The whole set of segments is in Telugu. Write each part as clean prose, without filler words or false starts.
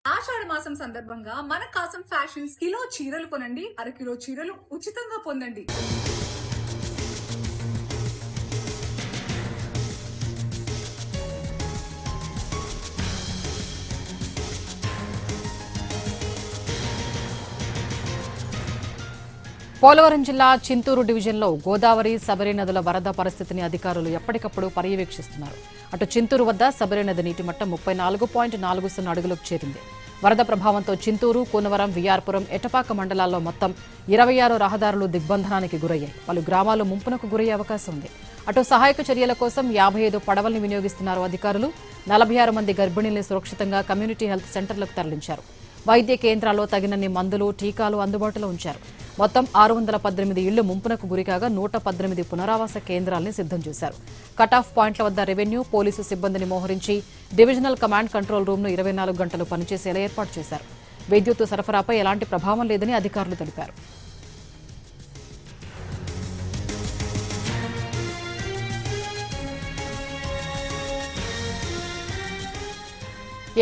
ఆషాఢ మాసం సందర్భంగా మన కాసం ఫ్యాషన్స్ కిలో చీరలు కొనండి, అరకిలో చీరలు ఉచితంగా పొందండి. పోలవరం జిల్లా చింతూరు డివిజన్లో గోదావరి సబరి నదుల వరద పరిస్థితిని అధికారులు ఎప్పటికప్పుడు పర్యవేక్షిస్తున్నారు. అటు చింతూరు వద్ద సబరి నది నీటి మట్టం 34.40 అడుగులకు చేరింది. వరద ప్రభావంతో చింతూరు, కూనవరం, విఆర్పురం, ఎటపాక మండలాల్లో మొత్తం 26 రహదారులు దిగ్బంధనానికి గురయ్యాయి. పలు గ్రామాలు ముంపునకు గురయ్యే అవకాశం ఉంది. అటు సహాయక చర్యల కోసం 55 పడవల్ని వినియోగిస్తున్నారు అధికారులు. 46 మంది గర్భిణీల్ని సురక్షితంగా కమ్యూనిటీ హెల్త్ సెంటర్లకు తరలించారు. వైద్య కేంద్రాల్లో తగినన్ని మందులు, టీకాలు అందుబాటులో ఉంచారు. మొత్తం 618 ఇళ్లు ముంపునకు గురికాగా 118 పునరావాస కేంద్రాల్ని సిద్ధం చేశారు. కటాఫ్ పాయింట్ల వద్ద రెవెన్యూ, పోలీసు సిబ్బందిని మోహరించి డివిజనల్ కమాండ్ కంట్రోల్ రూమ్ను 24 గంటలు పనిచేసేలా ఏర్పాటు చేశారు. విద్యుత్ సరఫరాపై ఎలాంటి ప్రభావం లేదని అధికారులు తెలిపారు.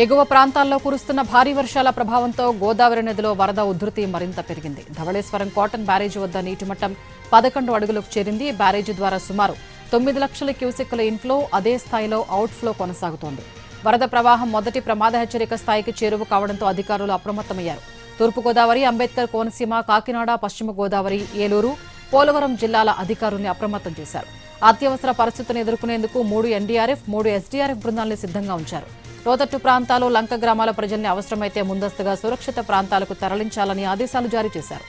ఎగువ ప్రాంతాల్లో కురుస్తున్న భారీ వర్షాల ప్రభావంతో గోదావరి నదిలో వరద ఉధృతి మరింత పెరిగింది. ధవళేశ్వరం కాటన్ బ్యారేజీ వద్ద నీటి మట్టం 11 అడుగులకు చేరింది. బ్యారేజీ ద్వారా సుమారు 9 లక్షల క్యూసెక్కుల ఇన్ఫ్లో, అదే స్థాయిలో అవుట్ఫ్లో కొనసాగుతోంది. వరద ప్రవాహం మొదటి ప్రమాద హెచ్చరిక స్థాయికి చేరువ కావడంతో అధికారులు అప్రమత్తమయ్యారు. తూర్పుగోదావరి, అంబేద్కర్ కోనసీమ, కాకినాడ, పశ్చిమ గోదావరి, ఏలూరు, పోలవరం జిల్లాల అధికారుల్ని అప్రమత్తం చేశారు. అత్యవసర పరిస్థితులను ఎదుర్కొనేందుకు 3 ఎన్డీఆర్ఎఫ్, 3 ఎస్డీఆర్ఎఫ్ బృందాల్ని సిద్ధంగా ఉంచారు. లోతట్టు ప్రాంతాలు, లంక గ్రామాల ప్రజల్ని అవసరమైతే ముందస్తుగా సురక్షిత ప్రాంతాలకు తరలించాలని ఆదేశాలు జారీ చేశారు.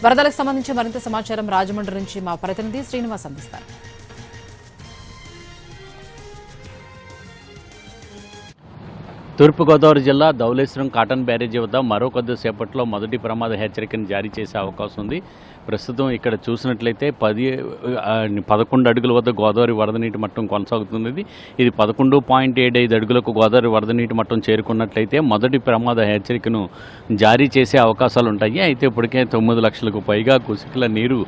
వరదలకు సంబంధించి మరింత సమాచారం రాజమండ్రి నుంచి మా ప్రతినిధి శ్రీనివాస్ అందిస్తారు. తూర్పుగోదావరి జిల్లా ధవళేశ్వరం కాటన్ బ్యారేజీ వద్ద మరో కొద్దిసేపట్లో మొదటి ప్రమాద హెచ్చరికను జారీ చేసే అవకాశం ఉంది. ప్రస్తుతం ఇక్కడ చూసినట్లయితే 11 అడుగుల వద్ద గోదావరి వరద నీటి మట్టం కొనసాగుతుంది. ఇది 11.75 అడుగులకు గోదావరి వరద నీటి మట్టం చేరుకున్నట్లయితే మొదటి ప్రమాద హెచ్చరికను జారీ చేసే అవకాశాలు ఉంటాయి. అయితే ఇప్పటికే 9 లక్షలకు పైగా కుసికల నీరు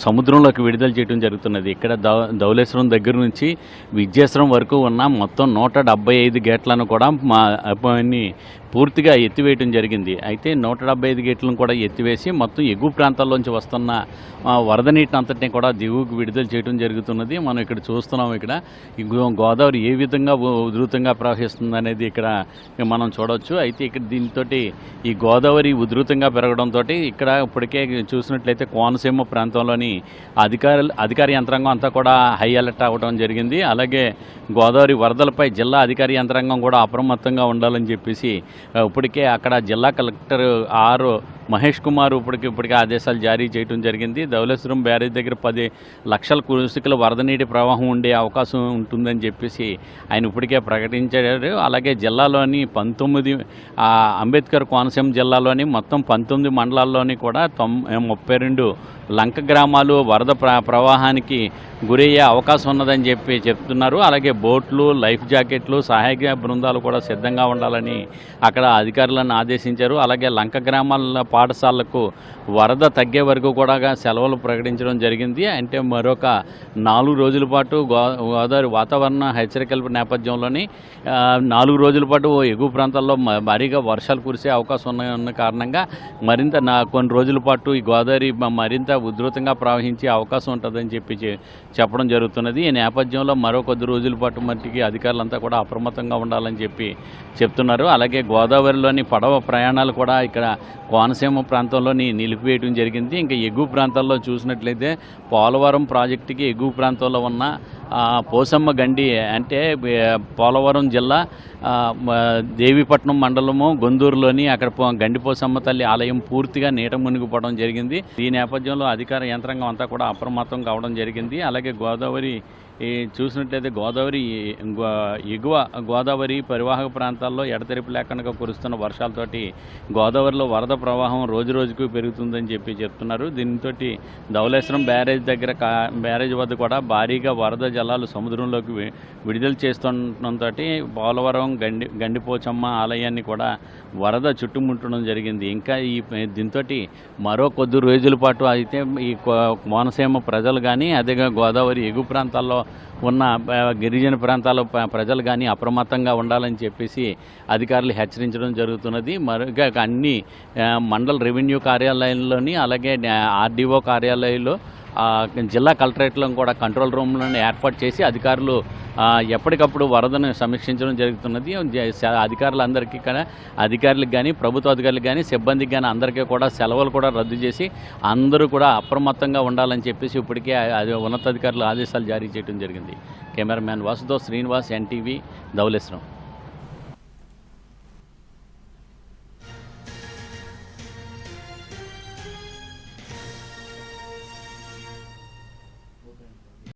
సముద్రంలోకి విడుదల చేయడం జరుగుతున్నది. ఇక్కడ ధవళేశ్వరం దగ్గర నుంచి విద్యాశ్రం వరకు ఉన్న మొత్తం 175 గేట్లను కూడా పూర్తిగా ఎత్తివేయడం జరిగింది. అయితే 175 గేట్లను కూడా ఎత్తివేసి మొత్తం ఎగువ ప్రాంతాల్లోంచి వస్తున్న వరద నీటిని అంతటినీ కూడా దిగువకు విడుదల చేయడం జరుగుతున్నది. మనం ఇక్కడ చూస్తున్నాం. ఇక్కడ గోదావరి ఏ విధంగా ఉధృతంగా ప్రవహిస్తుంది అనేది ఇక్కడ మనం చూడవచ్చు. అయితే ఇక్కడ దీంతో ఈ గోదావరి ఉధృతంగా పెరగడంతో ఇక్కడ ఇప్పటికే చూసినట్లయితే కోనసీమ ప్రాంతంలోని అధికార యంత్రాంగం అంతా కూడా హై అలర్ట్ అవ్వడం జరిగింది. అలాగే గోదావరి వరదలపై జిల్లా అధికార యంత్రాంగం కూడా అప్రమత్తంగా ఉండాలని చెప్పేసి ఇప్పటికే అక్కడ జిల్లా కలెక్టర్ ఆర్ మహేష్ కుమార్ ఇప్పటికే ఆదేశాలు జారీ చేయడం జరిగింది. ధవళేశ్వరం బ్యారేజ్ దగ్గర 10 లక్షల క్యూసెక్కుల వరద నీటి ప్రవాహం ఉండే అవకాశం ఉంటుందని చెప్పేసి ఆయన ఇప్పటికే ప్రకటించారు. అలాగే జిల్లాలోని 19 అంబేద్కర్ కోనసీమ జిల్లాలోని మొత్తం 19 మండలాల్లోని కూడా 32 లంక గ్రామాలు వరద ప్రవాహానికి గురయ్యే అవకాశం ఉన్నదని చెప్తున్నారు. అలాగే బోట్లు, లైఫ్ జాకెట్లు, సహాయక బృందాలు కూడా సిద్ధంగా ఉండాలని అక్కడ అధికారులను ఆదేశించారు. అలాగే లంక గ్రామాల పాఠశాలలకు వరద తగ్గే వరకు కూడా సెలవులు ప్రకటించడం జరిగింది. అంటే మరొక 4 రోజుల పాటు గోదావరి వాతావరణ హెచ్చరికల నేపథ్యంలోని 4 రోజుల పాటు ఎగువ ప్రాంతాల్లో భారీగా వర్షాలు కురిసే అవకాశం ఉన్న కారణంగా మరింత కొన్ని రోజుల పాటు ఈ గోదావరి మరింత ఉధృతంగా ప్రవహించే అవకాశం ఉంటుందని చెప్పడం జరుగుతున్నది. ఈ నేపథ్యంలో మరో కొద్ది రోజుల పాటు మట్టికి అధికారులంతా కూడా అప్రమత్తంగా ఉండాలని చెప్తున్నారు. అలాగే గోదావరిలోని పడవ ప్రయాణాలు కూడా ఇక్కడ కోనసీమ ప్రాంతంలోని నిలిపివేయడం జరిగింది. ఇంకా ఎగువ ప్రాంతాల్లో చూసినట్లయితే పోలవరం ప్రాజెక్టుకి ఎగువ ప్రాంతంలో ఉన్న పోసమ్మ గండి అంటే పోలవరం జిల్లా దేవీపట్నం మండలము గొందూరులోని అక్కడ గండిపోసమ్మ తల్లి ఆలయం పూర్తిగా నీట మునిగిపోవడం జరిగింది. ఈ నేపథ్యంలో అధికార యంత్రాంగం అంతా కూడా అప్రమత్తం కావడం జరిగింది. అలాగే గోదావరి చూసినట్లయితే ఎగువ గోదావరి పరివాహక ప్రాంతాల్లో ఎడతెరిపి లేకుండా కురుస్తున్న వర్షాలతోటి గోదావరిలో వరద ప్రవాహం రోజు రోజుకు పెరుగుతుందని చెప్తున్నారు. దీంతో ధవళేశ్వరం బ్యారేజ్ వద్ద కూడా భారీగా వరద జలాలు సముద్రంలోకి విడుదల చేస్తుండటంతో పోలవరం గండిపోచమ్మ ఆలయాన్ని కూడా వరద చుట్టుముట్టడం జరిగింది. ఇంకా దీంతో మరో కొద్ది రోజుల పాటు అయితే ఈ కోనసీమ ప్రజలు కానీ అదేగా గోదావరి ఎగువ ప్రాంతాల్లో ఉన్న గిరిజన ప్రాంతాల ప్రజలు కానీ అప్రమత్తంగా ఉండాలని చెప్పేసి అధికారులు హెచ్చరించడం జరుగుతున్నది. మరుగా అన్ని మండల రెవెన్యూ కార్యాలయంలోని అలాగే ఆర్డీఓ కార్యాలయంలో జిల్లా కలెక్టరేట్లో కూడా కంట్రోల్ రూమ్లను ఏర్పాటు చేసి అధికారులు ఎప్పటికప్పుడు వరదను సమీక్షించడం జరుగుతున్నది. అధికారులందరికీ కూడా అధికారులకు కానీ ప్రభుత్వ అధికారులకు కానీ సిబ్బందికి కానీ అందరికీ కూడా సెలవులు కూడా రద్దు చేసి అందరూ కూడా అప్రమత్తంగా ఉండాలని చెప్పేసి ఇప్పటికే ఉన్నతాధికారులు ఆదేశాలు జారీ చేయడం జరిగింది. కెమెరామ్యాన్ వాసుతో శ్రీనివాస్, ఎన్టీవీ, ధవళేశ్వరం.